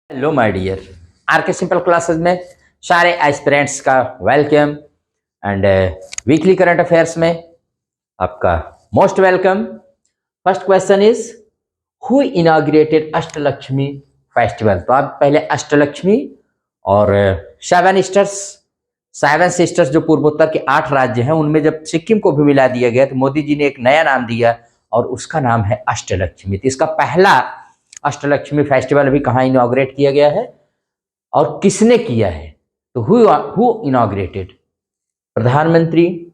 Hello my dear, R K simple classes में सारे aspirants का welcome and weekly current affairs में आपका most welcome. First question is who inaugurated Ashtalakshmi festival. तो आप पहले अष्टलक्ष्मी और सेवन सिस्टर्स जो पूर्वोत्तर के 8 राज्य हैं उनमें जब सिक्किम को भी मिला दिया गया तो मोदी जी ने एक नया नाम दिया और उसका नाम है अष्टलक्ष्मी। तो इसका पहला अष्टलक्ष्मी फेस्टिवल अभी कहाँ इनॉग्रेट किया गया है और किसने किया है? तो हु इनॉग्रेटेड? प्रधानमंत्री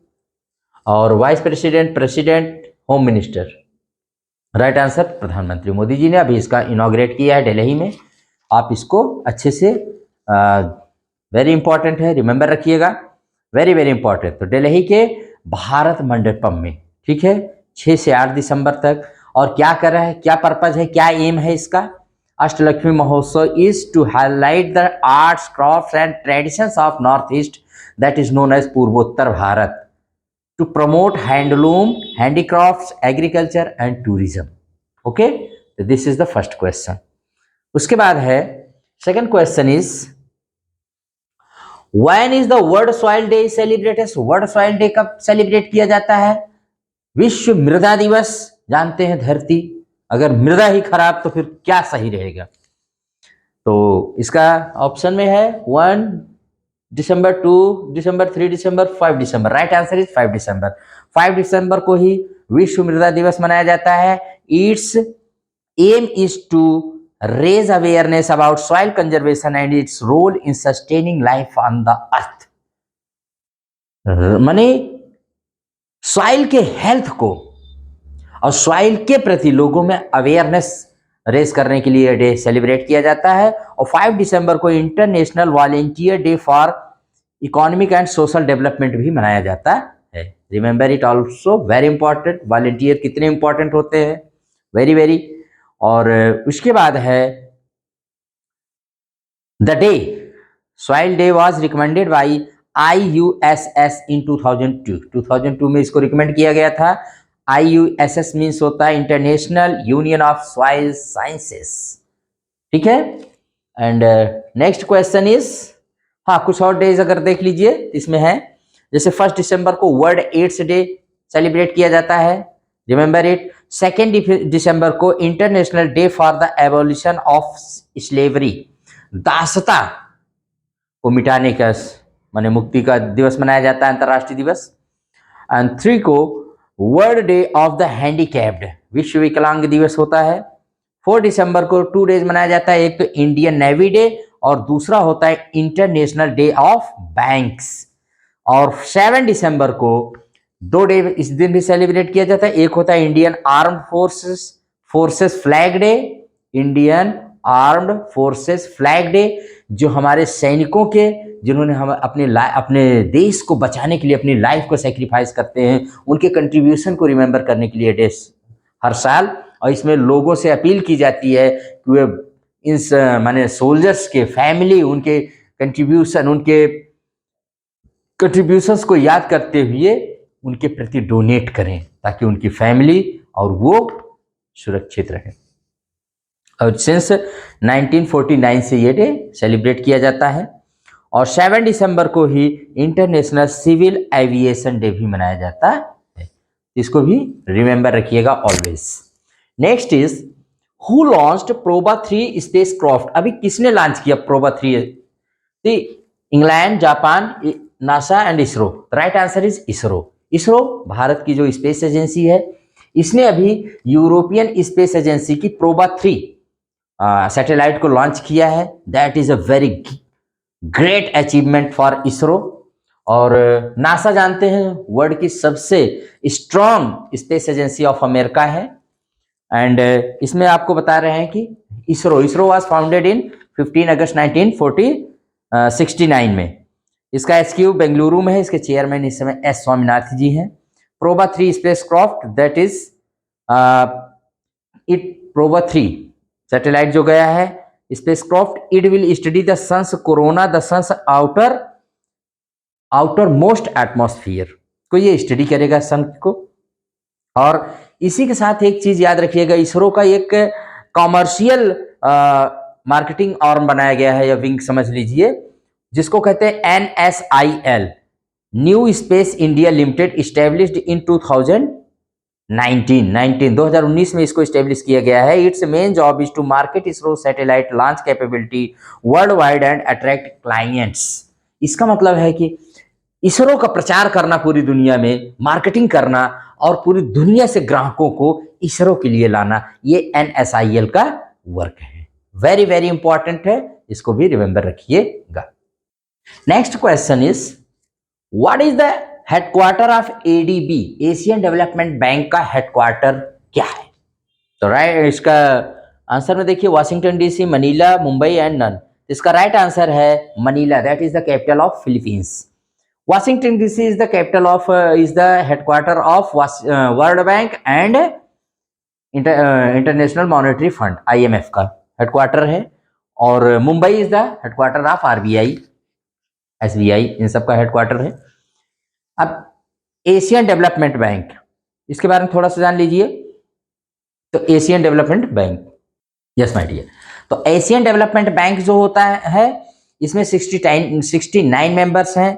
और vice president, president, home minister. Right answer प्रधानमंत्री मोदी जी ने अभी इसका इनॉग्रेट किया है दिल्ली में। आप इसको अच्छे से वेरी इंपॉर्टेंट है, रिमेंबर रखिएगा, वेरी वेरी इंपॉर्टेंट। तो दिल्ली के भारत मंडपम में, ठीक है, 6 से 8 दिसंबर तक। और क्या कर रहा है, क्या पर्पज है, क्या एम है इसका? Ashtalakshmi Mahotsav is to highlight the arts, crafts and traditions of North East that is known as Purvottar Bharat, to promote handloom, handicrafts, agriculture and tourism. Okay, तो this is the first question. उसके बाद है second question is when is the World Soil Day celebrated. World Soil Day कब celebrate किया जाता है? विश्व मृदा दिवस। जानते हैं धरती, अगर मृदा ही खराब तो फिर क्या सही रहेगा? तो इसका ऑप्शन में है 1 December, 2 December, 3 December, 5 December. Right answer is 5 December. 5 दिसंबर को ही विश्व मृदा दिवस मनाया जाता है। It's aim is to raise awareness about soil conservation and its role in sustaining life on the earth। माने सॉइल के हेल्थ को और सॉइल के प्रति लोगों में अवेयरनेस रेज करने के लिए डे सेलिब्रेट किया जाता है। और 5 दिसंबर को international volunteer day for economic and social development भी मनाया जाता है। Remember it also, very important. Volunteer कितने इंपॉर्टेंट होते हैं, वेरी वेरी। और उसके बाद है the day soil day was recommended by IUSS इन 2002 में इसको रिकमेंड किया गया था। IUSS मीन्स होता है international union of soil sciences, ठीक है। एंड नेक्स्ट क्वेश्चन इज, हाँ कुछ और डेज अगर देख लीजिए इसमें है, जैसे 1 दिसंबर को वर्ल्ड एड्स डे सेलिब्रेट किया जाता है, रिमेंबर इट। 2 दिसंबर को international day for the abolition of slavery, दासता को मिटाने का माने मुक्ति का दिवस मनाया जाता है, अंतरराष्ट्रीय दिवस। एंड 3 को world day of the handicapped, विश्व विकलांग दिवस होता है। 4 दिसंबर को 2 डेज मनाया जाता है, एक तो इंडियन नेवी डे और दूसरा होता है इंटरनेशनल डे ऑफ बैंक्स। और 7 दिसंबर को 2 डे इस दिन भी सेलिब्रेट किया जाता है, एक होता है Indian armed forces flag day, Indian armed forces flag day, जो हमारे सैनिकों के जिन्होंने हम अपने देश को बचाने के लिए अपनी लाइफ को सेक्रीफाइस करते हैं, उनके कंट्रीब्यूशन को रिमेंबर करने के लिए डे हर साल। और इसमें लोगों से अपील की जाती है कि वे इन माने सोल्जर्स के फैमिली उनके कंट्रीब्यूशंस को याद करते हुए उनके प्रति डोनेट करें ताकि उनकी फैमिली और वो सुरक्षित रहे। और सिंस 1949 से ये डे सेलिब्रेट किया जाता है। और 7 दिसंबर को ही इंटरनेशनल सिविल एविएशन डे भी मनाया जाता है, इसको भी रिमेंबर रखिएगा always. Next is who launched PROBA 3 spacecraft. अभी किसने लॉन्च किया PROBA 3? England, Japan, NASA and ISRO. Right answer is ISRO. ISRO Bharat की जो स्पेस एजेंसी है, इसने अभी यूरोपियन स्पेस एजेंसी की प्रोबा 3 सैटेलाइट को लॉन्च किया है। That is a very great achievement for ISRO. और नासा जानते हैं वर्ल्ड की सबसे strong space agency of America है। एंड इसमें आपको बता रहे हैं कि इसरो वाज फाउंडेड इन 15 अगस्त 1969 में। इसका एसक्यू बेंगलुरु में है, इसके चेयरमैन इस समय एस स्वामीनाथन जी हैं। Proba 3 spacecraft that is Proba 3 satellite जो गया है spacecraft, it will study the sun's corona, the sun's outermost atmosphere को ये स्टडी करेगा सन को। और इसी के साथ एक चीज याद रखिएगा, इसरो का एक कॉमर्शियल मार्केटिंग आर्म बनाया गया है या विंग समझ लीजिए, जिसको कहते हैं NSIL, new space India limited, established in 2019 में इसको इस्टेब्लिश किया गया है। It's main job is to market ISRO satellite launch capability worldwide and attract clients. इसका मतलब है कि इसरो का प्रचार करना पूरी दुनिया में, मार्केटिंग करना और पूरी दुनिया से ग्राहकों को इसरो के लिए लाना, ये NSIL का वर्क है। वेरी वेरी इंपॉर्टेंट है, इसको भी रिमेंबर रखिएगा। Next question is what is the headquarter of ADB, Asian development bank का हेडक्वार्टर क्या है? तो राइट, इसका आंसर में देखिए Washington DC, Manila, Mumbai and none. इसका राइट आंसर है Manila, that is the capital of Philippines. Washington DC is the capital of is the headquarter of World Bank and International Monetary Fund IMF का headquarter है, और Mumbai is the headquarter of RBI, SBI, इन सब का headquarter है। अब Asian development bank, इसके बारे में थोड़ा सा जान लीजिए। तो Asian development bank, yes my dear, तो एशियन डेवलपमेंट बैंक जो होता है इसमें 69 मेंबर्स हैं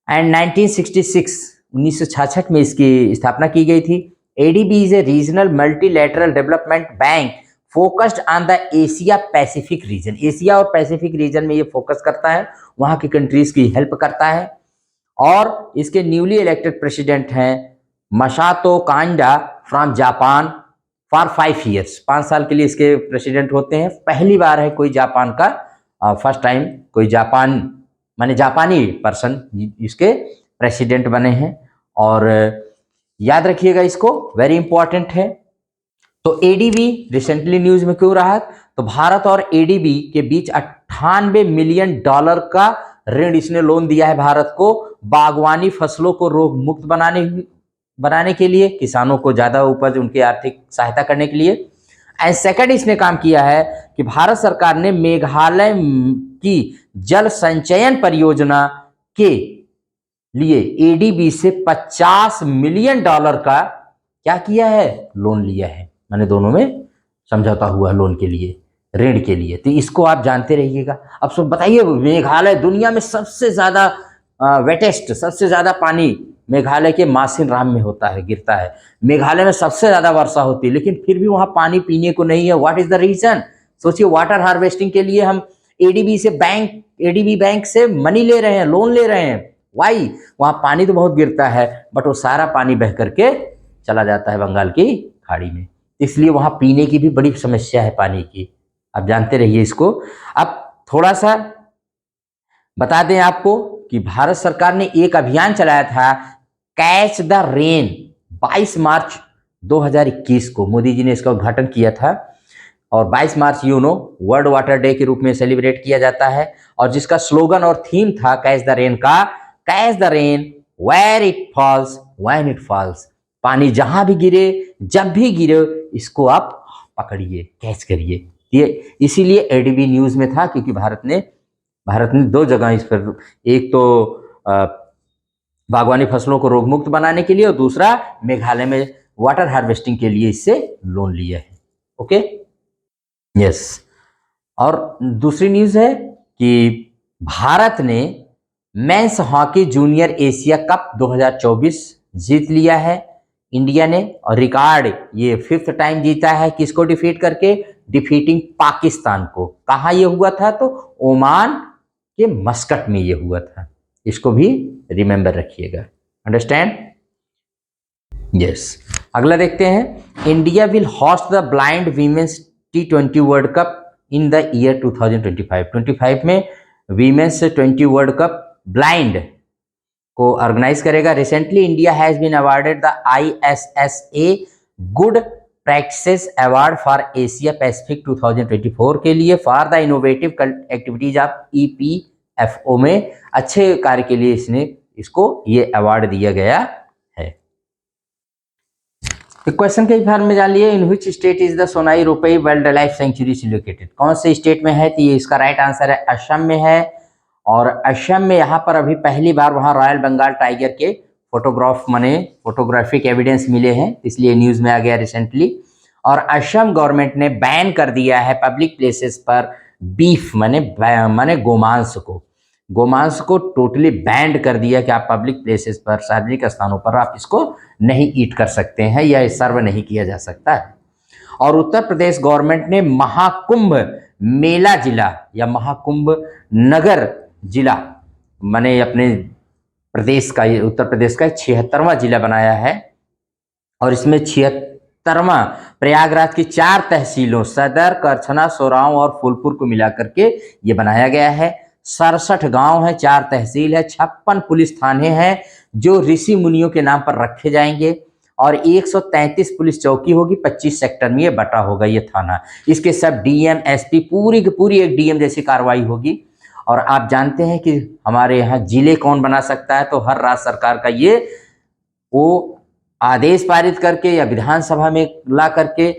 एंड 1966 में इसकी स्थापना की गई थी। ADB is a regional multilateral development bank focused on the Asia Pacific region. Asia और पैसिफिक रीजन में ये फोकस करता है, वहाँ की कंट्रीज की हेल्प करता है। और इसके न्यूली इलेक्टेड प्रेसिडेंट हैं Masato Kanda from Japan for 5 years. 5 साल के लिए इसके प्रेसिडेंट होते हैं। पहली बार है कोई जापान का, फर्स्ट टाइम कोई जापान माने जापानी पर्सन इसके प्रेसिडेंट बने हैं। और याद रखिएगा इसको, वेरी इंपॉर्टेंट है। तो ADB रिसेंटली न्यूज में क्यों रहा? तो भारत और ADB के बीच $98 मिलियन का ऋण इसने लोन दिया है भारत को, बागवानी फसलों को रोग मुक्त बनाने के लिए, किसानों को ज्यादा उपज, उनकी आर्थिक सहायता करने के लिए। एंड सेकंड इसने काम किया है कि भारत सरकार ने मेघालय की जल संचयन परियोजना के लिए ADB से $50 मिलियन का क्या किया है? लोन लिया है। मैंने दोनों में समझौता हुआ लोन के लिए, ऋण के लिए। तो इसको आप जानते रहिएगा। अब सब बताइए, मेघालय दुनिया में सबसे ज्यादा वेटेस्ट, सबसे ज्यादा पानी मेघालय के मासिन राम में होता है, गिरता है। मेघालय में सबसे ज्यादा वर्षा होती है, लेकिन फिर भी वहां पानी पीने को नहीं है। What is the reason? सोचिए, वाटर हार्वेस्टिंग के लिए हम ADB बैंक से मनी ले रहे हैं, लोन ले रहे हैं। वाई? वहां पानी तो बहुत गिरता है, बट वो सारा पानी बह करके चला जाता है बंगाल की खाड़ी में, इसलिए वहां पीने की भी बड़ी समस्या है पानी की। आप जानते रहिए इसको। अब थोड़ा सा बता दें आपको कि भारत सरकार ने एक अभियान चलाया था, कैच द रेन। 22 मार्च 2021 को मोदी जी ने इसका उद्घाटन किया था, और 22 मार्च वर्ल्ड वाटर डे के रूप में सेलिब्रेट किया जाता है, और जिसका स्लोगन और थीम था कैच द रेन का, catch the rain where it falls when it falls. पानी जहां भी गिरे, जब भी गिरे, इसको आप पकड़िए, कैच करिए। ये इसीलिए ADB न्यूज में था, क्योंकि भारत ने 2 जगह इस पर, एक तो बागवानी फसलों को रोग मुक्त बनाने के लिए, और दूसरा मेघालय में वाटर हार्वेस्टिंग के लिए इससे लोन लिया है। Okay, yes. और दूसरी न्यूज है कि भारत ने men's hockey junior Asia cup 2024 जीत लिया है इंडिया ने, और रिकॉर्ड ये 5th टाइम जीता है। किसको डिफीट करके? डिफीटिंग पाकिस्तान को। कहाँ ये हुआ था? तो ओमान के मस्कट में ये हुआ था। इसको भी रिमेंबर रखिएगा। अंडरस्टैंड? यस। अगला देखते हैं, India will host the blind women's T20 world cup in the year 2025 में वीमेंस 20 वर्ल्ड कप ब्लाइंड को ऑर्गेनाइज करेगा। Recently India has been awarded the ISSA good practices award for Asia Pacific 2024 के लिए for the innovative activities of EPFO में अच्छे कार्य के लिए इसको ये अवार्ड दिया गया है। क्वेश्चन के बारे में जान लिए, in which state is the Sonai Rupai wildlife sanctuary located? कौन से स्टेट में है? तो ये इसका राइट आंसर है असम में है। और असम में यहाँ पर अभी पहली बार वहाँ रॉयल बंगाल टाइगर के फोटोग्राफिक एविडेंस मिले हैं, इसलिए न्यूज में आ गया रिसेंटली। और असम गवर्नमेंट ने बैन कर दिया है पब्लिक प्लेसेस पर बीफ माने गोमांस को टोटली बैंड कर दिया कि आप पब्लिक प्लेसेस पर, सार्वजनिक स्थानों पर आप इसको नहीं ईट कर सकते हैं या सर्व नहीं किया जा सकता है। और उत्तर प्रदेश गवर्नमेंट ने महाकुंभ मेला जिला या महाकुंभ नगर जिला माने अपने प्रदेश का, ये उत्तर प्रदेश का 76वां जिला बनाया है। और इसमें 76वां प्रयागराज की 4 तहसीलों सदर, करछना, सोरांव और फूलपुर को मिलाकर के ये बनाया गया है। 67 गांव है, 4 तहसील है, 56 पुलिस थाने हैं जो ऋषि मुनियों के नाम पर रखे जाएंगे और 133 पुलिस चौकी होगी। 25 सेक्टर में ये बटा होगा ये थाना। इसके सब डीएम, एसपी, पूरी की पूरी एक डीएम जैसी कार्रवाई होगी। और आप जानते हैं कि हमारे यहाँ जिले कौन बना सकता है, तो हर राज्य सरकार का ये वो आदेश पारित करके या विधानसभा में ला करके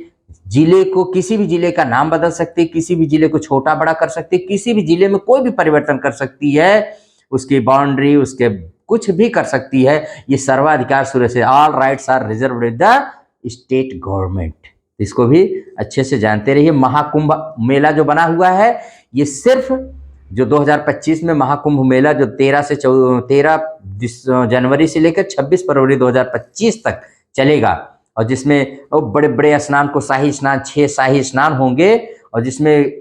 जिले को, किसी भी जिले का नाम बदल सकती है, किसी भी जिले को छोटा बड़ा कर सकती है, किसी भी जिले में कोई भी परिवर्तन कर सकती है, उसकी बाउंड्री, उसके कुछ भी कर सकती है। ये सर्वाधिकार सूर्य से, all rights are reserved with the state government. इसको भी अच्छे से जानते रहिए। महाकुंभ मेला जो बना हुआ है ये सिर्फ जो 2025 में महाकुंभ मेला जो 13 जनवरी से लेकर 26 फरवरी 2025 तक चलेगा और जिसमें बड़े बड़े स्नान को शाही स्नान, 6 शाही स्नान होंगे और जिसमें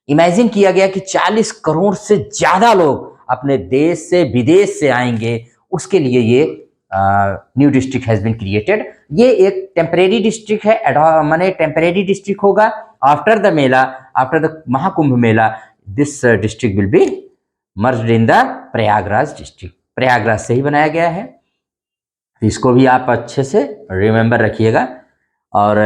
इमेजिन किया गया कि 40 करोड़ से ज़्यादा लोग अपने देश से विदेश से आएंगे। उसके लिए ये new district has been created. ये एक टेम्परेरी डिस्ट्रिक्ट है, माने टेम्परेरी डिस्ट्रिक्ट होगा। After the mela, after the Mahakumbh mela, this district will be merged in the Prayagraj district. Prayagraj से ही बनाया गया है, इसको भी आप अच्छे से रिमेंबर रखिएगा। और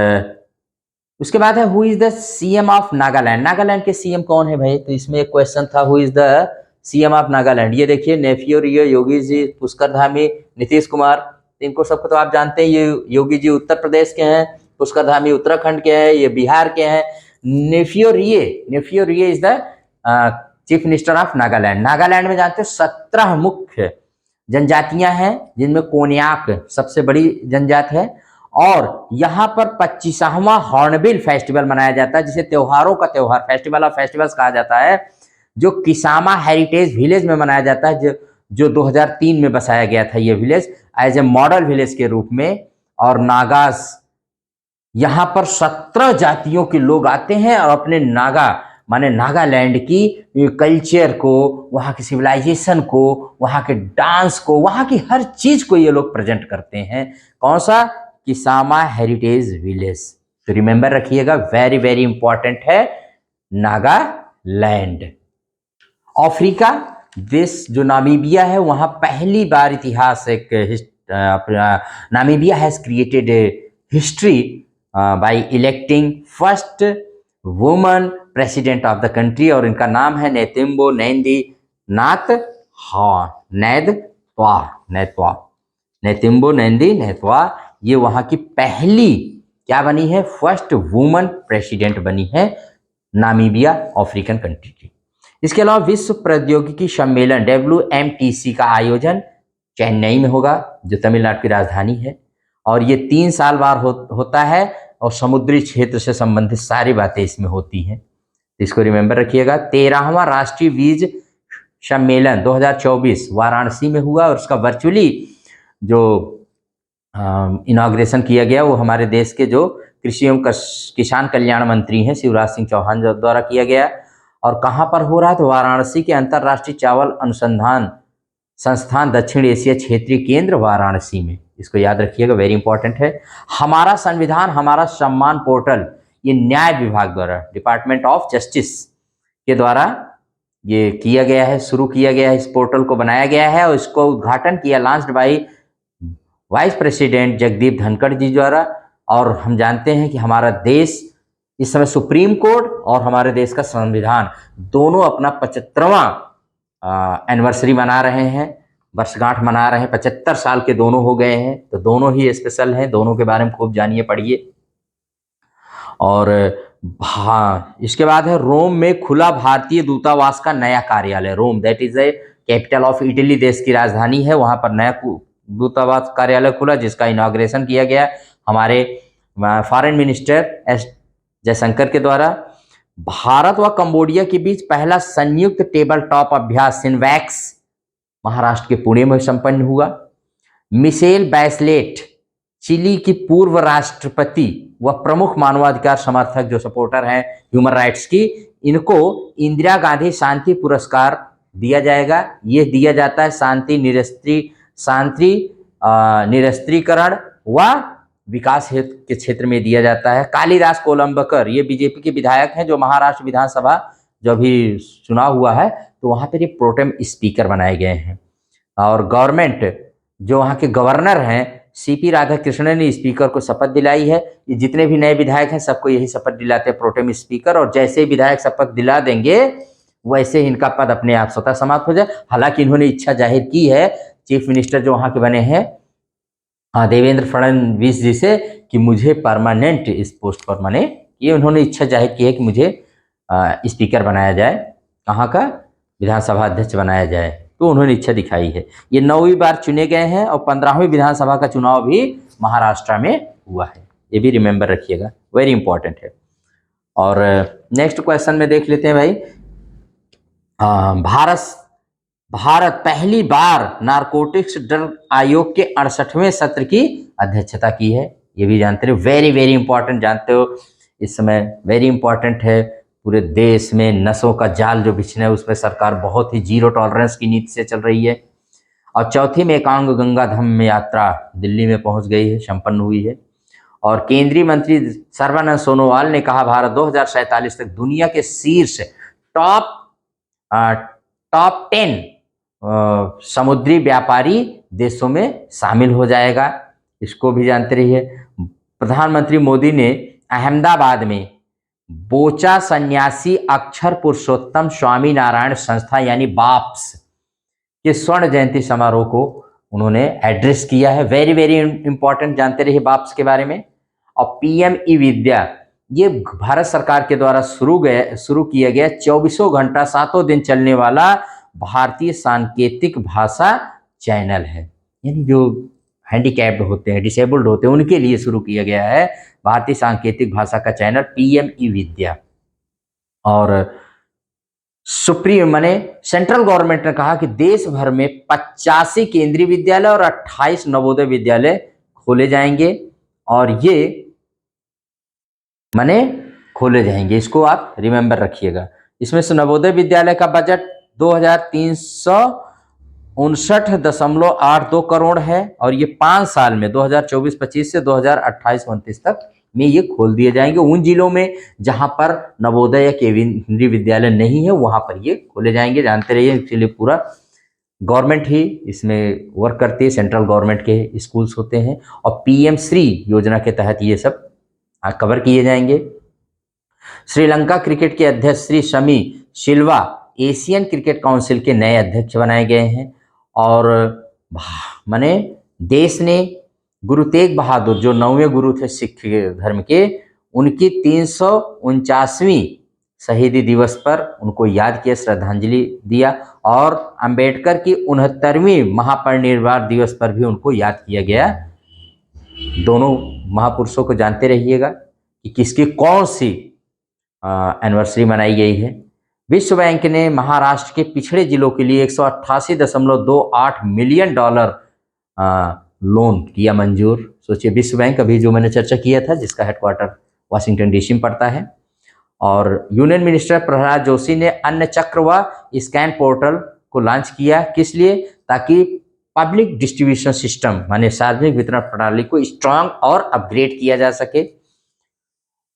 उसके बाद है who is the CM of Nagaland. Nagaland के सीएम कौन है भाई, तो इसमें एक क्वेश्चन था who is the CM of Nagaland. ये देखिए, नेफ्यू रियो, योगी जी, पुष्कर धामी, नीतीश कुमार, इनको सबको तो आप जानते हैं। ये योगी जी उत्तर प्रदेश के हैं, पुष्कर धामी उत्तराखंड के हैं, ये बिहार के हैं। Neiphiu Rio is the chief minister of Nagaland. Nagaland में जानते हैं 17 मुख्य जनजातियां हैं जिनमें कोन्याक सबसे बड़ी जनजाति है। और यहाँ पर 25वां हॉर्नबिल फेस्टिवल मनाया जाता है, जिसे त्योहारों का त्योहार, फेस्टिवल ऑफ फेस्टिवल्स कहा जाता है, जो किसामा हेरिटेज विलेज में मनाया जाता है, जो 2003 में बसाया गया था ये village as a model village के रूप में। और नागास, यहाँ पर 17 जातियों के लोग आते हैं और अपने माने नागालैंड की कल्चर को, वहाँ की सिविलाइजेशन को, वहाँ के डांस को, वहाँ की हर चीज को ये लोग प्रेजेंट करते हैं। कौन सा? Kisama heritage village. तो रिमेंबर रखिएगा, वेरी वेरी इंपॉर्टेंट है नागालैंड। अफ्रीका देश जो नामीबिया है, वहाँ पहली बार इतिहास Namibia has created history by electing first woman president of the country, और इनका नाम है नेतुम्बो नैंदी नातवा। ये वहाँ की पहली क्या बनी है? फर्स्ट वुमन प्रेसिडेंट बनी है नामीबिया अफ्रीकन कंट्री की। इसके अलावा विश्व प्रौद्योगिकी सम्मेलन WMTC का आयोजन चेन्नई में होगा, जो तमिलनाडु की राजधानी है, और ये 3 साल बार होता है और समुद्री क्षेत्र से संबंधित सारी बातें इसमें होती हैं। इसको रिमेंबर रखिएगा। 13वां राष्ट्रीय बीज सम्मेलन 2024 वाराणसी में हुआ और उसका वर्चुअली जो इनॉग्रेशन किया गया वो हमारे देश के जो कृषि एवं किसान कल्याण मंत्री हैं शिवराज सिंह चौहान द्वारा किया गया। और कहाँ पर हो रहा है? तो वाराणसी के अंतर्राष्ट्रीय चावल अनुसंधान संस्थान दक्षिण एशिया क्षेत्रीय केंद्र वाराणसी में। इसको याद रखिएगा, वेरी इंपॉर्टेंट है। हमारा संविधान हमारा सम्मान पोर्टल, ये न्याय विभाग द्वारा, डिपार्टमेंट ऑफ जस्टिस के द्वारा ये किया गया है, शुरू किया गया है, इस पोर्टल को बनाया गया है और इसको उद्घाटन किया, launched by vice president Jagdeep Dhankhar ji द्वारा। और हम जानते हैं कि हमारा देश इस समय सुप्रीम कोर्ट और हमारे देश का संविधान दोनों अपना 75वां एनिवर्सरी मना रहे हैं, वर्षगांठ मना रहे हैं। 75 साल के दोनों हो गए हैं, तो दोनों ही स्पेशल हैं, दोनों के बारे में खूब जानिए, पढ़िए। और हाँ, इसके बाद है रोम में खुला भारतीय दूतावास का नया कार्यालय। Rome that is a capital of Italy, देश की राजधानी है, वहाँ पर नया दूतावास कार्यालय खुला जिसका इनॉग्रेशन किया गया हमारे फॉरेन मिनिस्टर एस जयशंकर के द्वारा। भारत व कंबोडिया के बीच पहला संयुक्त टेबल टॉप अभ्यास सिनवैक्स महाराष्ट्र के पुणे में संपन्न हुआ। मिशेल बैचलेट चिली की पूर्व राष्ट्रपति व प्रमुख मानवाधिकार समर्थक जो सपोर्टर हैं ह्यूमन राइट्स की, इनको इंदिरा गांधी शांति पुरस्कार दिया जाएगा। ये दिया जाता है शांति निरस्त्रीकरण व विकास हेतु के क्षेत्र में दिया जाता है। कालिदास कोलंबकर ये बीजेपी के विधायक हैं जो महाराष्ट्र विधानसभा जो अभी चुनाव हुआ है तो वहाँ पर ये प्रोटेम स्पीकर बनाए गए हैं। और गवर्नमेंट जो वहाँ के गवर्नर हैं सीपी राधाकृष्णन ने स्पीकर को शपथ दिलाई है। ये जितने भी नए विधायक हैं सबको यही शपथ दिलाते हैं प्रोटेम स्पीकर, और जैसे ही विधायक शपथ दिला देंगे वैसे ही इनका पद अपने आप स्वतः समाप्त हो जाए। हालांकि इन्होंने इच्छा जाहिर की है चीफ मिनिस्टर जो वहाँ के बने हैं देवेंद्र फडणवीस जी से कि मुझे परमानेंट इस पोस्ट पर माने, ये उन्होंने इच्छा जाहिर की है कि मुझे स्पीकर बनाया जाए, कहाँ का विधानसभा अध्यक्ष बनाया जाए, तो उन्होंने इच्छा दिखाई है। ये 9वीं बार चुने गए हैं और 15वीं विधानसभा का चुनाव भी महाराष्ट्र में हुआ है, ये भी रिमेंबर रखिएगा, वेरी इंपॉर्टेंट है। और नेक्स्ट क्वेश्चन में देख लेते हैं भाई, भारत पहली बार नारकोटिक्स ड्रग आयोग के 68वें सत्र की अध्यक्षता की है, ये भी जानते हो, वेरी वेरी इंपॉर्टेंट, जानते हो इस समय वेरी इंपॉर्टेंट है। पूरे देश में नशों का जाल जो बिछना है उसमें सरकार बहुत ही जीरो टॉलरेंस की नीति से चल रही है। और चौथी में एकांग गंगा धाम में यात्रा दिल्ली में पहुंच गई है, संपन्न हुई है। और केंद्रीय मंत्री सर्बानंद सोनोवाल ने कहा भारत 2047 तक दुनिया के शीर्ष टॉप 10 समुद्री व्यापारी देशों में शामिल हो जाएगा, इसको भी जानते रहिए। प्रधानमंत्री मोदी ने अहमदाबाद में बोचा सन्यासी अक्षर पुरुषोत्तम स्वामी नारायण संस्था यानी बाप्स के स्वर्ण जयंती समारोह को उन्होंने एड्रेस किया है, वेरी वेरी इंपॉर्टेंट, जानते रहिए बाप्स के बारे में। और पीएम ई विद्या ये भारत सरकार के द्वारा शुरू किया गया 24 घंटा 7 दिन चलने वाला भारतीय सांकेतिक भाषा चैनल है, यानी जो हैंडीकैप्ड होते हैं, डिसेबल्ड होते हैं, उनके लिए शुरू किया गया है भारतीय सांकेतिक भाषा का चैनल पीएम ई विद्या। और सुप्रीम माने सेंट्रल गवर्नमेंट ने कहा कि देश भर में 85 केंद्रीय विद्यालय और 28 नवोदय विद्यालय खोले जाएंगे, और ये माने खोले जाएंगे, इसको आप रिमेंबर रखिएगा। इसमें से नवोदय विद्यालय का बजट 2359.82 करोड़ है, और ये 5 साल में 2024-25 से 2028-29 तक में ये खोल दिए जाएंगे। उन जिलों में जहां पर नवोदय या केंद्रीय विद्यालय नहीं है वहां पर ये खोले जाएंगे, जानते रहिए। इसलिए पूरा गवर्नमेंट ही इसमें वर्क करती है, सेंट्रल गवर्नमेंट के स्कूल्स होते हैं, और पीएम श्री योजना के तहत ये सब कवर किए जाएंगे। श्रीलंका क्रिकेट के अध्यक्ष Shri Shammi Silva Asian Cricket Council के नए अध्यक्ष बनाए गए हैं। और माने देश ने गुरु तेग बहादुर जो 9वें गुरु थे सिख धर्म के, उनकी 349वीं शहीदी दिवस पर उनको याद किया, श्रद्धांजलि दिया। और अंबेडकर की 69वीं महापरिनिर्वाण दिवस पर भी उनको याद किया गया। दोनों महापुरुषों को जानते रहिएगा कि किसकी कौन सी एनिवर्सरी मनाई गई है। विश्व बैंक ने महाराष्ट्र के पिछड़े जिलों के लिए $188.28 मिलियन लोन किया मंजूर। सोचिए, विश्व बैंक अभी जो मैंने चर्चा किया था जिसका हेडक्वार्टर वाशिंगटन डीसी में पड़ता है। और यूनियन मिनिस्टर प्रहलाद जोशी ने अन्न चक्र व स्कैन पोर्टल को लॉन्च किया, किस लिए? ताकि पब्लिक डिस्ट्रीब्यूशन सिस्टम माने सार्वजनिक वितरण प्रणाली को स्ट्रांग और अपग्रेड किया जा सके।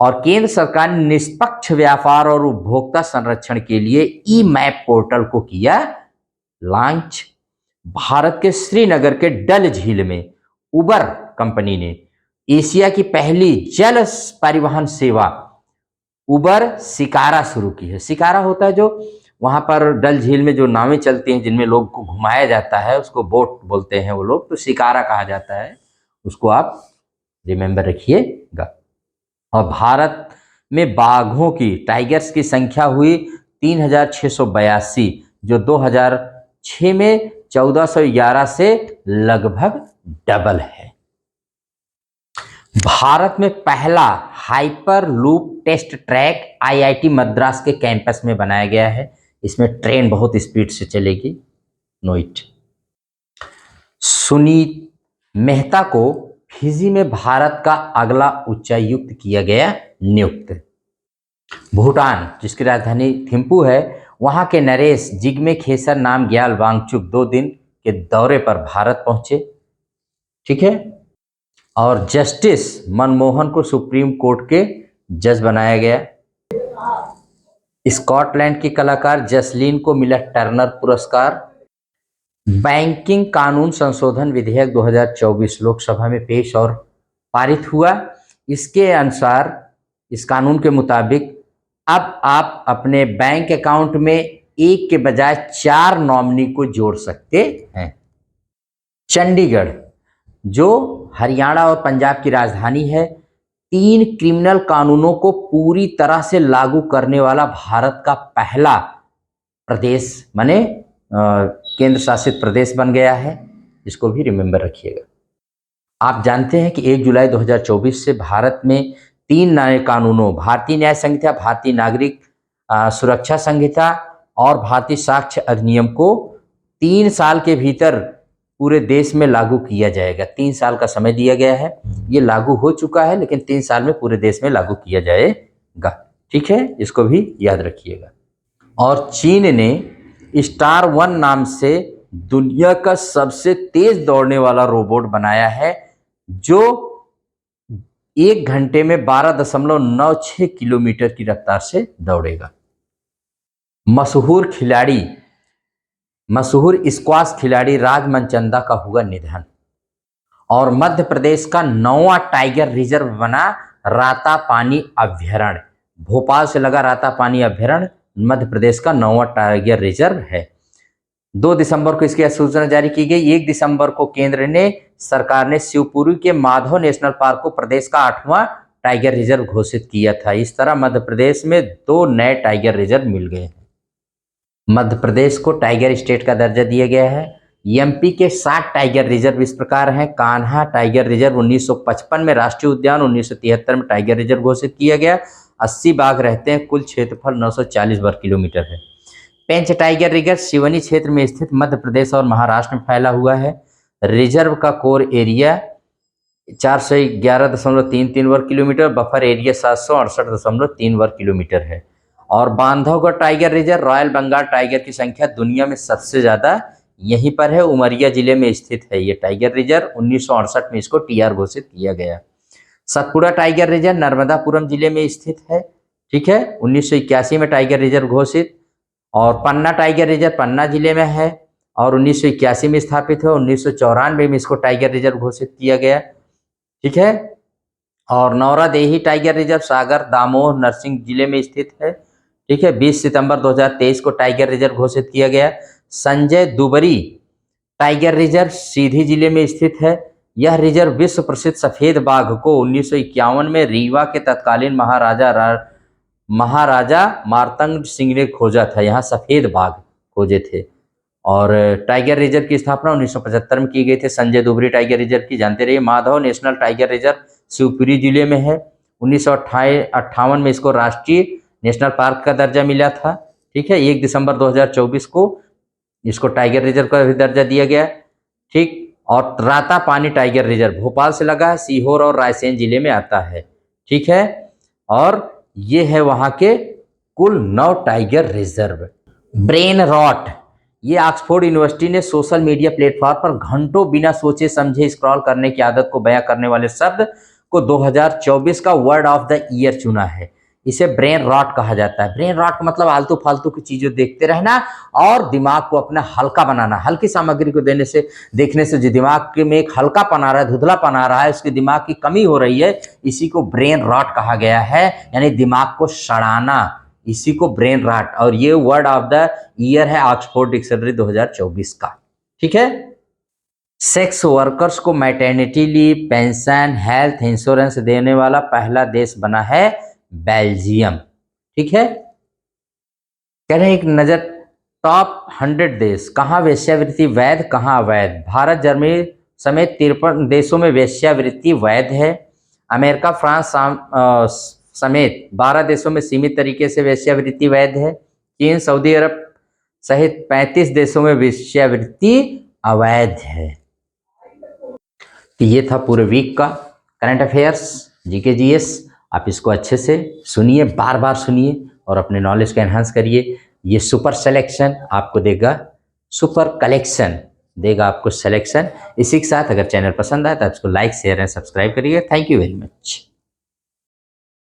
और केंद्र सरकार ने निष्पक्ष व्यापार और उपभोक्ता संरक्षण के लिए ई मैप पोर्टल को किया लॉन्च। भारत के श्रीनगर के डल झील में उबर कंपनी ने एशिया की पहली जल परिवहन सेवा उबर शिकारा शुरू की है। शिकारा होता है जो वहां पर डल झील में जो नावें चलती हैं जिनमें लोग को घुमाया जाता है, उसको बोट बोलते हैं वो लोग, तो शिकारा कहा जाता है, उसको आप रिमेंबर रखिएगा। और भारत में बाघों की, टाइगर्स की संख्या हुई 3682, जो 2006 में 1411 से लगभग डबल है। भारत में पहला hyperloop test track IIT Madras के कैंपस में बनाया गया है। इसमें ट्रेन बहुत स्पीड से चलेगी। नोइट। सुनीत मेहता को फिजी में भारत का अगला उच्चायुक्त किया गया नियुक्त। भूटान, जिसकी राजधानी थिम्पू है, वहां के नरेश जिग्मे खेसर नामग्याल वांगचुक 2 दिन के दौरे पर भारत पहुंचे। ठीक है। और जस्टिस मनमोहन को सुप्रीम कोर्ट के जज बनाया गया। स्कॉटलैंड की कलाकार जसलीन को मिला टर्नर पुरस्कार। बैंकिंग कानून संशोधन विधेयक 2024 लोकसभा में पेश और पारित हुआ। इसके अनुसार, इस कानून के मुताबिक अब आप अपने बैंक अकाउंट में एक के बजाय 4 नॉमिनी को जोड़ सकते हैं। चंडीगढ़, जो हरियाणा और पंजाब की राजधानी है, 3 क्रिमिनल कानूनों को पूरी तरह से लागू करने वाला भारत का पहला प्रदेश माने केंद्र शासित प्रदेश बन गया है। इसको भी रिमेंबर रखिएगा। आप जानते हैं कि 1 जुलाई 2024 से भारत में 3 नए कानूनों, भारतीय न्याय संहिता, भारतीय नागरिक सुरक्षा संहिता और भारतीय साक्ष्य अधिनियम को 3 साल के भीतर पूरे देश में लागू किया जाएगा। 3 साल का समय दिया गया है। ये लागू हो चुका है, लेकिन 3 साल में पूरे देश में लागू किया जाएगा। ठीक है, इसको भी याद रखिएगा। और चीन ने स्टार 1 नाम से दुनिया का सबसे तेज दौड़ने वाला रोबोट बनाया है, जो 1 घंटे में 12.96 किलोमीटर की रफ्तार से दौड़ेगा। मशहूर स्क्वाश खिलाड़ी राज मनचंदा का हुआ निधन। और मध्य प्रदेश का 9वां टाइगर रिजर्व बना रातापानी अभ्यारण्य। भोपाल से लगा रातापानी अभ्यारण्य मध्य प्रदेश का 9वां टाइगर रिजर्व है। 2 दिसंबर को इसकी अधिसूचना जारी की गई। 1 दिसंबर को केंद्र सरकार ने शिवपुरी के माधव नेशनल पार्क को प्रदेश का 8वां टाइगर रिजर्व घोषित किया था। इस तरह मध्य प्रदेश में 2 नए टाइगर रिजर्व मिल गए हैं। मध्य प्रदेश को टाइगर स्टेट का दर्जा दिया गया है। एमपी के 7 टाइगर रिजर्व इस प्रकार हैं। कान्हा टाइगर रिजर्व 1955 में, राष्ट्रीय उद्यान 1973 में टाइगर रिजर्व घोषित किया गया। 80 बाघ रहते हैं। कुल क्षेत्रफल 940 वर्ग किलोमीटर है। पेंच टाइगर रिजर्व सिवनी क्षेत्र में स्थित मध्य प्रदेश और महाराष्ट्र में फैला हुआ है। रिजर्व का कोर एरिया 411.33 वर्ग किलोमीटर, बफर एरिया 768.3 वर्ग किलोमीटर है। और Bandhavgarh tiger reserve royal Bengal tiger की संख्या दुनिया में सबसे ज़्यादा यहीं पर है, उमरिया जिले में स्थित है ये टाइगर रिजर्व। 1968 में इसको टीआर घोषित किया गया। सतपुड़ा टाइगर रिजर्व नर्मदापुरम जिले में स्थित है। ठीक है, 1981 में टाइगर रिजर्व घोषित। और पन्ना टाइगर रिजर्व पन्ना जिले में है और 1981 में स्थापित है। 1994 में इसको टाइगर रिजर्व घोषित किया गया। ठीक है। और नौरादेही टाइगर रिजर्व सागर दामोह नरसिंह जिले में स्थित है। ठीक है, 20 सितंबर 2023 को टाइगर रिजर्व घोषित किया गया। संजय दुबरी टाइगर रिजर्व सीधी जिले में स्थित है। यह रिजर्व विश्व प्रसिद्ध सफेद बाघ को 1951 में रीवा के तत्कालीन महाराजा मार्तंड सिंह ने खोजा था। यहाँ सफेद बाघ खोजे थे। और टाइगर रिजर्व की स्थापना 1975 में की गई थी। संजय दुबरी टाइगर रिजर्व की जानते रहिए। Madhav national tiger reserve Shivpuri जिले में है। 1958 में इसको राष्ट्रीय नेशनल पार्क का दर्जा मिला था। ठीक है, 1 दिसंबर 2024 को इसको टाइगर रिजर्व का भी दर्जा दिया गया। ठीक। और रातापानी टाइगर रिजर्व भोपाल से लगा है, सीहोर और रायसेन जिले में आता है। ठीक है, और ये है वहाँ के कुल 9 टाइगर रिजर्व। ब्रेन रॉट, ये ऑक्सफोर्ड यूनिवर्सिटी ने सोशल मीडिया प्लेटफॉर्म पर घंटों बिना सोचे समझे स्क्रॉल करने की आदत को बयां करने वाले शब्द को 2024 का वर्ड ऑफ द ईयर चुना है। इसे ब्रेन रॉट कहा जाता है। ब्रेन रॉट का मतलब आलतू फालतू की चीजें देखते रहना और दिमाग को अपना हल्का बनाना। हल्की सामग्री को देखने से जो दिमाग में एक हल्कापन आ रहा है, धुंधलापन आ रहा है, उसके दिमाग की कमी हो रही है, इसी को ब्रेन रॉट कहा गया है, यानी दिमाग को सड़ाना, इसी को ब्रेन रॉट। और ये वर्ड ऑफ द ईयर है ऑक्सफोर्ड डिक्शनरी 2024 का। ठीक है। सेक्स वर्कर्स को maternity leave, pension, health insurance देने वाला पहला देश बना है बेल्जियम। ठीक है। कह रहे हैं एक नजर टॉप 100 देश, कहाँ वेश्यावृत्ति वैध कहाँ अवैध। भारत जर्मनी समेत 53 देशों में वेश्यावृत्ति वैध है। अमेरिका, फ्रांस समेत 12 देशों में सीमित तरीके से वेश्यावृत्ति वैध है। चीन, सऊदी अरब सहित 35 देशों में वेश्यावृत्ति अवैध है। तो ये था पूरे वीक का करंट अफेयर्स, जीके जीएस। आप इसको अच्छे से सुनिए, बार बार सुनिए और अपने नॉलेज को एनहांस करिए। ये सुपर सिलेक्शन आपको देगा, सुपर कलेक्शन देगा आपको सिलेक्शन। इसी के साथ अगर चैनल पसंद आए तो आप इसको लाइक, शेयर एंड सब्सक्राइब करिए। Thank you very much.